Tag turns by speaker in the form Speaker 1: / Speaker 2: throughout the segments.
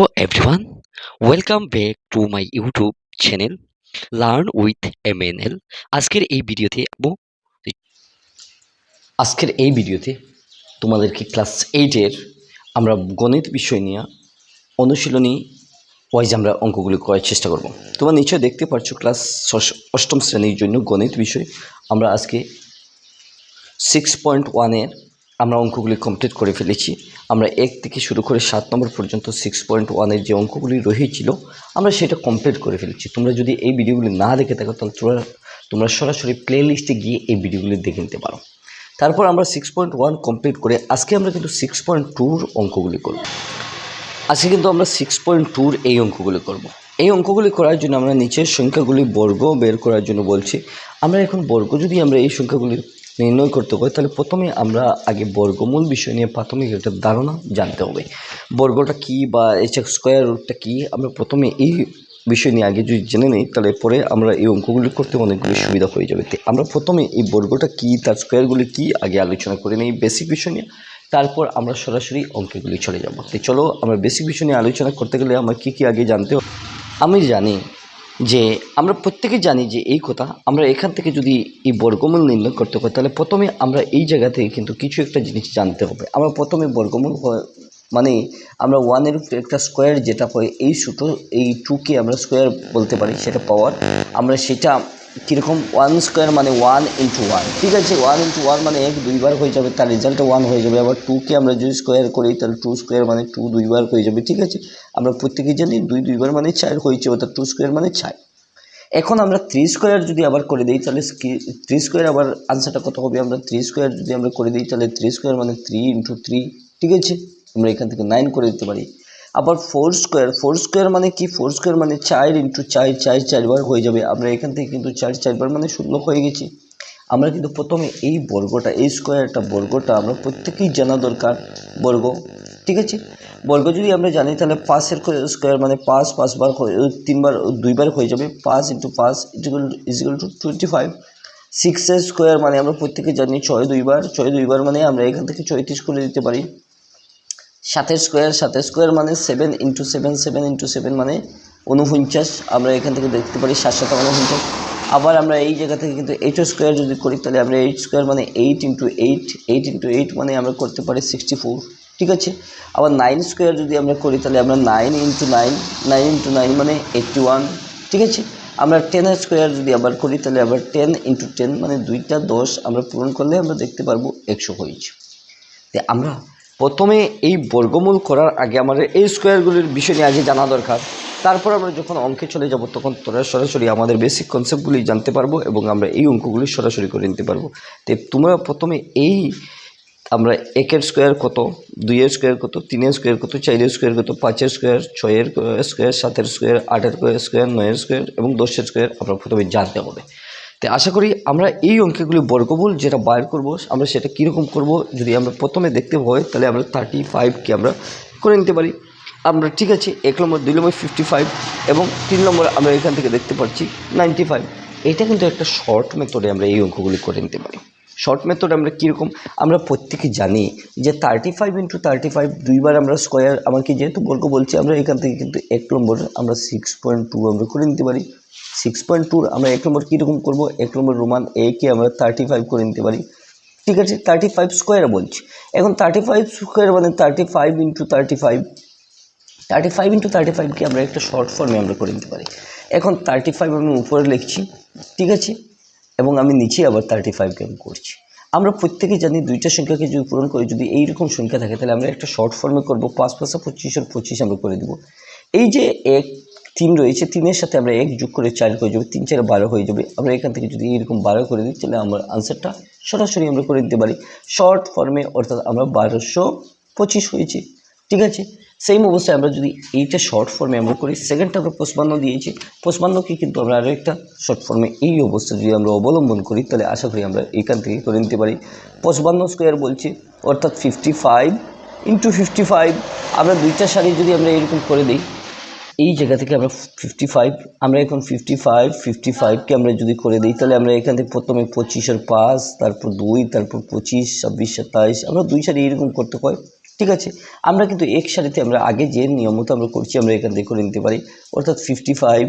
Speaker 1: Hello everyone, welcome back to my YouTube channel Learn with MNL। আজকের এই ভিডিওতে তোমাদেরকে ক্লাস 8 এর আমরা গণিত বিষয় নিয়ে অনুশীলনী ওয়াইজ আমরা অঙ্কগুলি করার চেষ্টা করব। তোমরা নিশ্চয়ই দেখতে পাচ্ছ ক্লাস 8ম শ্রেণীর জন্য গণিত বিষয় আমরা আজকে 6.1 এর আমরা অঙ্কগুলি কমপ্লিট করে ফেলেছি। আমরা 1 থেকে শুরু করে 7 নম্বর পর্যন্ত 6.1 এর যে অঙ্কগুলি রয়েছিল আমরা সেটা কমপ্লিট করে ফেলেছি। তোমরা যদি এই ভিডিওগুলি না দেখে থাকো তাহলে তোমরা সরাসরি প্লে লিস্টে গিয়ে এই ভিডিওগুলি দেখে নিতে পারো। তারপর আমরা 6.1 কমপ্লিট করে আজকে আমরা কিন্তু 6.2 অঙ্কগুলি করব। আজকে কিন্তু আমরা 6.2 এই অঙ্কগুলি করব। এই অঙ্কগুলি করার জন্য আমরা নিচের সংখ্যাগুলি বর্গ বের করার জন্য বলছি। আমরা এখন বর্গ যদি আমরা এই সংখ্যাগুলি নির্ণয় করতে হয় তাহলে প্রথমে আমরা আগে বর্গমূল বিষয় নিয়ে প্রাথমিক একটা ধারণা জানতে হবে। বর্গটা কী বা স্কোয়ার রুটটা কী, আমরা প্রথমে এই বিষয় নিয়ে আগে যদি জেনে নিই তাহলে পরে আমরা এই অঙ্কগুলি করতে অনেকগুলি সুবিধা হয়ে যাবে। আমরা প্রথমে এই বর্গটা কী, তার স্কোয়ারগুলি কী আগে আলোচনা করে নিই বেসিক বিষয় নিয়ে, তারপর আমরা সরাসরি অঙ্কগুলি চলে যাব। তো চলো আমরা বেসিক বিষয় নিয়ে আলোচনা করতে গেলে আমরা কী কী আগে জানতে হবে। আমি জানি যে আমরা প্রত্যেকে জানি যে এই কথা, আমরা এখান থেকে যদি এই বর্গমূল নির্ণয় করতে হয় তাহলে প্রথমে আমরা এই জায়গা থেকে কিন্তু কিছু একটা জিনিস জানতে হবে। আমরা প্রথমে বর্গমূল মানে আমরা 1-এর উপরে একটা স্কোয়ার যেটা হয় এই সূত্র, এই 2কে আমরা স্কোয়ার বলতে পারি, সেটা পাওয়ার আমরা সেটা কীরকম 1 স্কোয়ার মানে 1 × 1, ঠিক আছে। 1 × 1 মানে 1 দুইবার হয়ে যাবে, তার রেজাল্টটা 1 হয়ে যাবে। আবার 2কে আমরা যদি স্কোয়ার করি তাহলে 2 স্কোয়ার মানে 2 দুইবার হয়ে যাবে, ঠিক আছে। আমরা প্রত্যেকেই জানি 2 দুইবার মানে 4 হয়েছে, অর্থাৎ 2 স্কোয়ার মানে 4। এখন আমরা 3 স্কোয়ার যদি আবার করে দিই তাহলে 3 স্কোয়ার আবার আনসারটা কত হবে, আমরা 3 স্কোয়ার যদি আমরা করে দিই তাহলে 3 স্কোয়ার মানে 3 × 3, ঠিক আছে। আমরা এখান থেকে 9 করে দিতে পারি। আবার 4 স্কোয়ার মানে কি, 4 স্কোয়ার মানে 4 × 4, 4 4বার হয়ে যাবে। আমরা এখান থেকে কিন্তু 4 4বার মানে 0 হয়ে গেছি। আমরা কিন্তু প্রথমে এই বর্গটা, এই স্কোয়ারটা বর্গটা আমরা প্রত্যেকেই জানা দরকার বর্গ, ঠিক আছে। বর্গ যদি আমরা জানি তাহলে 5-এর স্কোয়ার মানে 5 5বার 3বার 2বার হয়ে যাবে, 5 × 5 = 25। 6-এর স্কোয়ার মানে আমরা প্রত্যেকে জানি 6 দুইবার মানে আমরা এখান থেকে 34 করে দিতে পারি। 7-এর স্কোয়ার মানে 7 × 7, 7 × 7 মানে 49, আমরা এখান থেকে দেখতে পারি 7 7 49। আবার আমরা এই জায়গা থেকে কিন্তু 8-এর স্কোয়ার যদি করি তাহলে আমরা 8 স্কোয়ার মানে 8 × 8, 8 × 8 মানে আমরা করতে পারি 64, ঠিক আছে। আবার 9 স্কোয়ার যদি আমরা করি তাহলে আমরা 9 × 9, 9 × 9 মানে 81, ঠিক আছে। আমরা 10-এর স্কোয়ার যদি আবার করি তাহলে আবার 10 × 10 মানে 2টা 10 আমরা পূরণ করলে আমরা দেখতে পারবো 100 হয়েছে। তো আমরা প্রথমে এই বর্গমূল করার আগে আমাদের এই স্কোয়ারগুলির বিষয় নিয়ে আগে জানা দরকার। তারপর আমরা যখন অঙ্কে চলে যাব তখন তোরা সরাসরি আমাদের বেসিক কনসেপ্টগুলি জানতে পারবো এবং আমরা এই অঙ্কগুলি সরাসরি করে নিতে পারবো। তো তোমরা প্রথমে এই আমরা 1-এর স্কোয়ার কত, 2-এর স্কোয়ার কত, 3-এর স্কোয়ার কত, 4-এর স্কোয়ার কত, 5-এর স্কোয়ার, 6-এর স্কোয়ার, 7-এর স্কোয়ার, 8-এর স্কোয়ার, 9-এর স্কোয়ার এবং 10-এর স্কোয়ার আমরা প্রথমে জানতে হবে। তো আশা করি আমরা এই অঙ্কগুলি বর্গমূল যেটা বাইর করব আমরা সেটা কীরকম করব যদি আমরা প্রথমে দেখতে হয় তাহলে আমরা 35কে আমরা করে নিতে পারি। আমরা ঠিক আছে 1 নম্বর, 2 নম্বর 55 এবং 3 নম্বর আমরা এখান থেকে দেখতে পাচ্ছি 95। এটা কিন্তু একটা শর্ট মেথডে আমরা এই অঙ্কগুলি করে নিতে পারি। শর্ট মেথড আমরা কীরকম, আমরা প্রত্যেকে জানি যে 35 × 35 দুইবার আমরা স্কোয়ার, আমাকে যেহেতু বর্গ বলছি আমরা এখান থেকে কিন্তু 1 নম্বর আমরা 6.2 আমরা করে নিতে পারি। 6.2 আমরা 1 নম্বর কীরকম করবো, 1 নম্বর রোমান কে আমরা 35 করে নিতে পারি, ঠিক আছে। 35 স্কোয়ার বলছি। এখন 35 স্কোয়ার মানে 35 × 35, 35 × 35কে আমরা একটা শর্ট ফর্মে আমরা করে নিতে পারি। এখন 35 আমি উপরে লিখছি, ঠিক আছে, এবং আমি নিচে আবার 35কে আমি করছি। আমরা প্রত্যেকেই জানি দুইটা সংখ্যাকে যদি পূরণ করি, যদি এইরকম সংখ্যা থাকে তাহলে আমরা একটা শর্ট ফর্মে করবো, 5 + 25 = 25 আমরা করে দেবো। এই যে 3 রয়েছে, 3-এর সাথে আমরা 1 যোগ করে 4 হয়ে যাবে, 3 4 12 হয়ে যাবে। আমরা এখান থেকে যদি এরকম 12 করে দিই তাহলে আমার আনসারটা সরাসরি আমরা করে দিতে পারি শর্ট ফর্মে, অর্থাৎ আমরা 1225 হয়েছে, ঠিক আছে। সেম অবস্থায় আমরা যদি এইটা শর্ট ফর্মে আমরা করি, সেকেন্ডটা আমরা 55 দিয়েছি, 55কে কিন্তু আমরা আরও একটা শর্ট ফর্মে এই অবস্থা যদি আমরা অবলম্বন করি তাহলে আশা করি আমরা এইখান থেকে করে নিতে পারি 55 স্কোয়ার বলছি, অর্থাৎ 55 × 55। আমরা দুইটা সারি যদি আমরা এরকম করে দিই, এই জায়গা থেকে আমরা 55, আমরা এখন 55কে আমরা যদি করে দিই তাহলে আমরা এখান থেকে প্রথমে 25 আর 5, তারপর 2, তারপর 25 26 27 আমরা দুই সারি এরকম করতে হয় ঠিক আছে। আমরা কিন্তু এক সারিতে আমরা আগে যে নিয়ম মতো আমরা করছি আমরা এখান থেকে করে নিতে পারি, অর্থাৎ 55,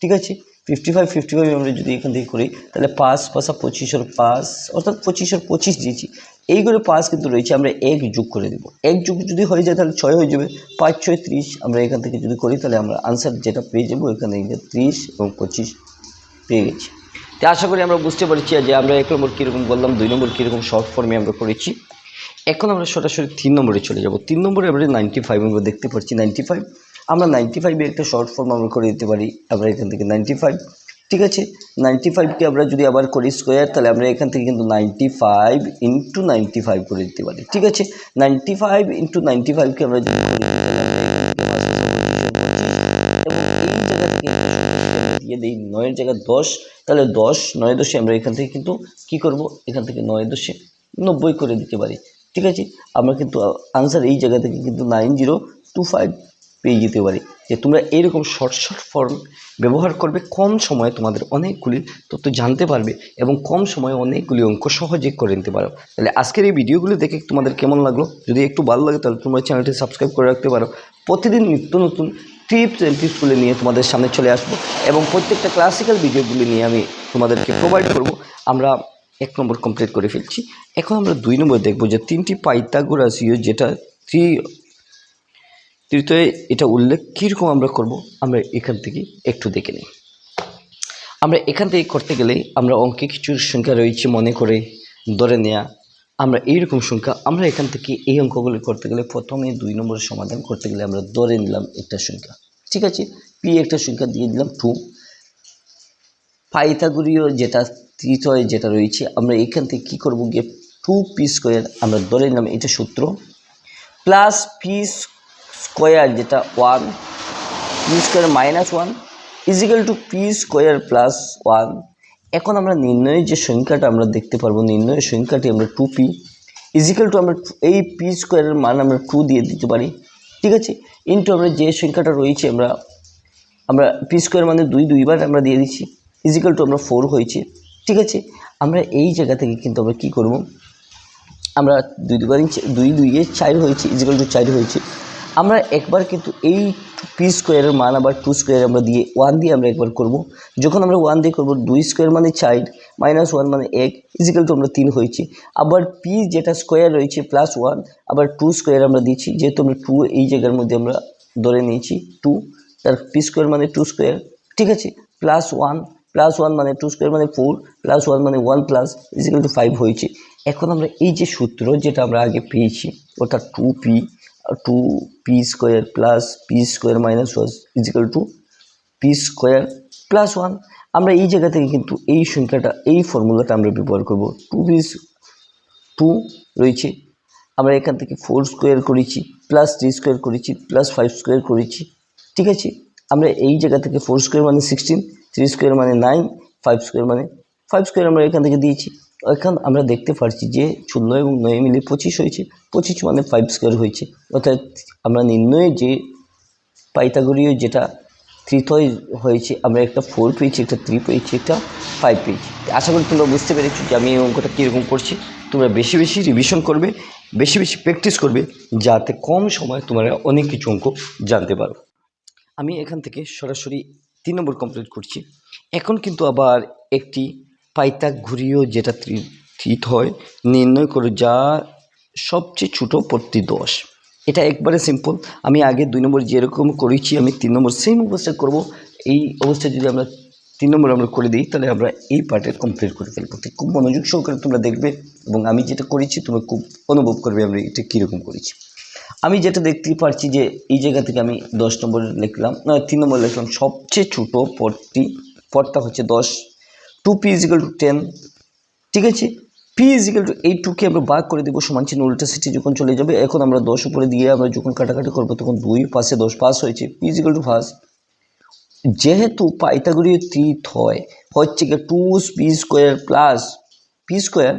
Speaker 1: ঠিক আছে। 55 আমরা যদি এখান থেকে করি তাহলে 5 পাশা 25 5, অর্থাৎ 25 দিয়েছি। এইগুলো 5 কিন্তু রয়েছে, আমরা এক যোগ করে দেবো। এক যোগ যদি হয়ে যায় তাহলে 6 হয়ে যাবে, 5 6 30। আমরা এখান থেকে যদি করি তাহলে আমরা আনসার যেটা পেয়ে যাবো এখানে 30 এবং 25 পেয়ে গেছি। তো আশা করি আমরা বুঝতে পারছি যে আমরা 1 নম্বর কীরকম বললাম, 2 নম্বর কীরকম শর্ট ফর্মে আমরা করেছি। এখন আমরা সরাসরি 3 নম্বরে চলে যাব। 3 নম্বরে আমরা 95 আমরা দেখতে পাচ্ছি 95। আমরা 95 একটা শর্ট ফর্ম আমরা করে দিতে পারি। আমরা এখান থেকে 95, ঠিক আছে। 95কে আমরা যদি আবার করি স্কোয়ার তাহলে আমরা এখান থেকে কিন্তু 95 ইন্টু 95 করে দিতে পারি, ঠিক আছে। 95 ইন্টু 95কে আমরা যদি করি এবং এই জায়গা থেকে দিয়ে দিই 9-এর জায়গায় 10, তাহলে 10 9 10 আমরা এখান থেকে কিন্তু কী করব, এখান থেকে 9 10 90 করে দিতে পারি, ঠিক আছে। আমরা কিন্তু আনসার এই জায়গা থেকে কিন্তু 9025 পেয়ে যেতে পারি। যে তোমরা এইরকম শর্ট ফর্ম ব্যবহার করবে, কম সময়ে তোমাদের অনেকগুলি তথ্য জানতে পারবে এবং কম সময়ে অনেকগুলি অঙ্ক সহজে করে নিতে পারো। তাহলে আজকের এই ভিডিওগুলো দেখে তোমাদের কেমন লাগলো? যদি একটু ভালো লাগে তাহলে তোমরা চ্যানেলটি সাবস্ক্রাইব করে রাখতে পারো। প্রতিদিন নিত্য নতুন টিপস অ্যান্ড টিপসগুলি নিয়ে তোমাদের সামনে চলে আসবো এবং প্রত্যেকটা ক্লাসিক্যাল ভিডিওগুলি নিয়ে আমি তোমাদেরকে প্রোভাইড করব। আমরা 1 নম্বর কমপ্লিট করে ফেলছি। এখন আমরা 2 নম্বর দেখব যে 3টি পাইথাগোরাসীয় যেটা তৃতীয় এটা উল্লেখ কীরকম আমরা করব, আমরা এখান থেকে একটু দেখে নিই। আমরা এখান থেকে করতে গেলে আমরা অঙ্কে কিছু সংখ্যা রয়েছে মনে করে ধরে নেওয়া, আমরা এইরকম সংখ্যা আমরা এখান থেকে এই অঙ্কগুলি করতে গেলে প্রথমে 2 নম্বরের সমাধান করতে গেলে আমরা ধরে নিলাম একটা সংখ্যা, ঠিক আছে। পি একটা সংখ্যা দিয়ে দিলাম 2। পাইথাগোরীয় যেটা তৃতীয় যেটা রয়েছে আমরা এখান থেকে কী করবো গিয়ে 2p স্কোয়ার আমরা ধরে নিলাম এটা সূত্র, প্লাস পি স্কোয়ার যেটা 1, P square -1 equal to P square plus 1। এখন আমরা নির্ণয়ের যে সংখ্যাটা আমরা দেখতে পারবো, নির্ণয়ের সংখ্যাটি আমরা 2p ইজিক্যাল টু আমরা এই পি স্কোয়ারের মান আমরা 2 দিয়ে দিতে পারি, ঠিক আছে। ইন্টু আমরা যে সংখ্যাটা রয়েছে আমরা পি স্কোয়ার মানে 2বার আমরা দিয়ে দিচ্ছি ইজিক্যাল টু আমরা 4 হয়েছে, ঠিক আছে। আমরা এই জায়গা থেকে কিন্তু আমরা কী করব, আমরা 2 4 হয়েছে ইজিক্যাল টু 4 হয়েছে। আমরা একবার কিন্তু এই পি স্কোয়ারের মান আবার 2 স্কোয়ার আমরা দিয়ে 1 দিয়ে আমরা একবার করব। যখন আমরা 1 দিয়ে করব 2 স্কোয়ার মানে 4 -1 মানে 1 ইজিক্যাল টু আমরা 3 হয়েছে। আবার পি যেটা স্কোয়ার রয়েছে +1 আবার 2 স্কোয়ার আমরা দিচ্ছি, যেহেতু আমরা 2 এই জায়গার মধ্যে আমরা ধরে নিয়েছি 2, তার পি স্কোয়ার মানে 2 স্কোয়ার, ঠিক আছে। +1 মানে 2 স্কোয়ার মানে 4 +1 মানে 1 প্লাস ইজিক্যাল টু 5 হয়েছে। এখন আমরা এই যে সূত্র যেটা আমরা আগে পেয়েছি অর্থাৎ 2p square plus P square -1 equal to P square plus 1, আমরা এই জায়গা থেকে কিন্তু এই সংখ্যাটা এই ফর্মুলাটা আমরা ব্যবহার করব। 2 রয়েছে, আমরা এখান থেকে 4 স্কোয়ার করেছি প্লাস 3 স্কোয়ার করেছি প্লাস 5 স্কোয়ার করেছি, ঠিক আছে। আমরা এই জায়গা থেকে 4 স্কোয়ার মানে 16, 3 স্কোয়ার মানে 9, 5 স্কোয়ার মানে 5 স্কোয়ার আমরা এখান থেকে দিয়েছি। এখন আমরা দেখতে পাচ্ছি যে 0 এবং 9 মিলে 25 হয়েছে, 25 মানে 5 স্কোয়ার হয়েছে। অর্থাৎ আমরা নির্ণয়ে যে পাইথাগোরীয় যেটা তৃতীয় হয়েছে আমরা একটা 4 পেয়েছি, একটা 3 পেয়েছি, একটা 5 পেয়েছি। আশা করি তোমরা বুঝতে পেরেছো যে আমি এই অঙ্কটা কীরকম করছি। তোমরা বেশি বেশি রিভিশন করবে, বেশি বেশি প্র্যাকটিস করবে, যাতে কম সময়ে তোমরা অনেক কিছু অঙ্ক জানতে পারো। আমি এখান থেকে সরাসরি 3 নম্বর কমপ্লিট করছি। এখন কিন্তু আবার একটি পাইথাগোরীয় যেটা তৃতীয় নির্ণয় করে যা সবচেয়ে ছোটো প্রতি 10। এটা একবারে সিম্পল। আমি আগে 2 নম্বর যেরকম করেছি আমি 3 নম্বর সেম অবস্থা করব। এই অবস্থায় যদি আমরা 3 নম্বর আমরা করে দিই তাহলে আমরা এই পার্টের কমপ্লিট করে ফেলবো। খুব মনোযোগ সহকারে তোমরা দেখবে এবং আমি যেটা করেছি তোমরা খুব অনুভব করবে আমরা এটা কীরকম করেছি। আমি যেটা দেখতে পাচ্ছি যে এই জায়গা থেকে আমি 10 নম্বর লিখলাম, 3 নম্বর লিখলাম, সবচেয়ে ছোটো পদটা হচ্ছে 10, 2p = 10, ঠিক আছে। পি ইজিক্যাল টু এই 2কে আমরা ভাগ করে দেবো সমান চিহ্ন উল্টা সিটি যখন চলে যাবে। এখন আমরা 10 উপরে দিয়ে আমরা যখন কাটাকাটি করবো তখন 2 পাশে 10 পাস হয়েছে, পি ইজিক্যাল টু 5। যেহেতু পাইথাগোরীয় তৃতীয় হচ্ছে কি 2p square plus P square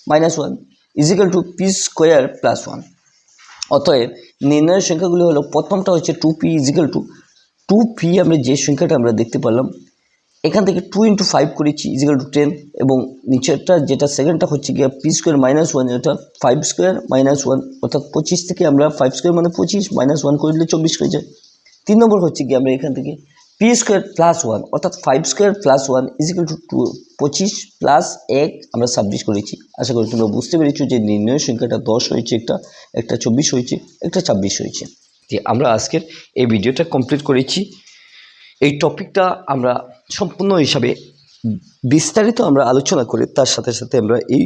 Speaker 1: -1 equal to P square plus 1। অতএব নির্ণয়ের সংখ্যাগুলি হলো প্রথমটা হচ্ছে 2p ইজিক্যাল টু 2p। আমরা যে সংখ্যাটা আমরা দেখতে পারলাম এখান থেকে 2 × 5 করেছি ইজিক্যাল টু 10 এবং নিচেরটা যেটা সেকেন্ডটা হচ্ছে গিয়ে পি স্কোয়ার মাইনাস 1 এটা 5 স্কোয়ার মাইনাস 1 অর্থাৎ 25 থেকে আমরা 5 স্কোয়ার মানে 25 মাইনাস 1 করে দিলে 24 হয়ে যায়। 3 নম্বর হচ্ছে গিয়ে আমরা এখান থেকে পি স্কোয়ার প্লাস 1 অর্থাৎ 5 square plus 1 equal to 25 plus 1 আমরা 26 করেছি। আশা করি তোমরা বুঝতে পেরেছো যে নির্ণয় সংখ্যাটা 10 হয়েছে, একটা 24 হয়েছে, একটা 26 হয়েছে। যে আমরা আজকের এই ভিডিওটা কমপ্লিট করেছি। এই টপিকটা আমরা সম্পূর্ণ হিসাবে বিস্তারিত আমরা আলোচনা করে তার সাথে সাথে আমরা এই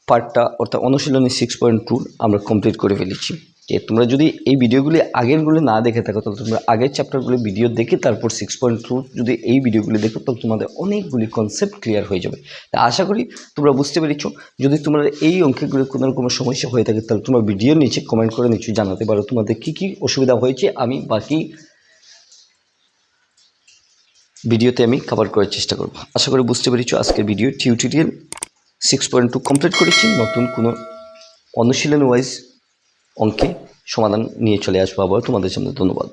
Speaker 1: পার্টটা অর্থাৎ অনুশীলনী 6.2 আমরা কমপ্লিট করে ফেলেছি। যে তোমরা যদি এই ভিডিওগুলি আগেরগুলি না দেখে থাকো তাহলে তোমরা আগের চ্যাপ্টারগুলি ভিডিও দেখে তারপর 6.2 যদি এই ভিডিওগুলি দেখো তাহলে তোমাদের অনেকগুলি কনসেপ্ট ক্লিয়ার হয়ে যাবে। তা আশা করি তোমরা বুঝতে পেরেছো। যদি তোমরা এই অঙ্কগুলি কোনো রকম সমস্যা হয়ে থাকে তাহলে তোমরা ভিডিওর নিচে কমেন্ট করে নিচে জানাতে পারো তোমাদের কী অসুবিধা হয়েছে। আমি বাকি ভিডিওতে আমি কভার করার চেষ্টা করব। আশা করি বুঝতে পেরেছো। আজকের ভিডিও টিউটোরিয়াল 6.2 কমপ্লিট করেছি। নতুন কোনো অনুশীলন ওয়াইজ অঙ্কে সমাধান নিয়ে চলে আসবো আবার তোমাদের সামনে। ধন্যবাদ।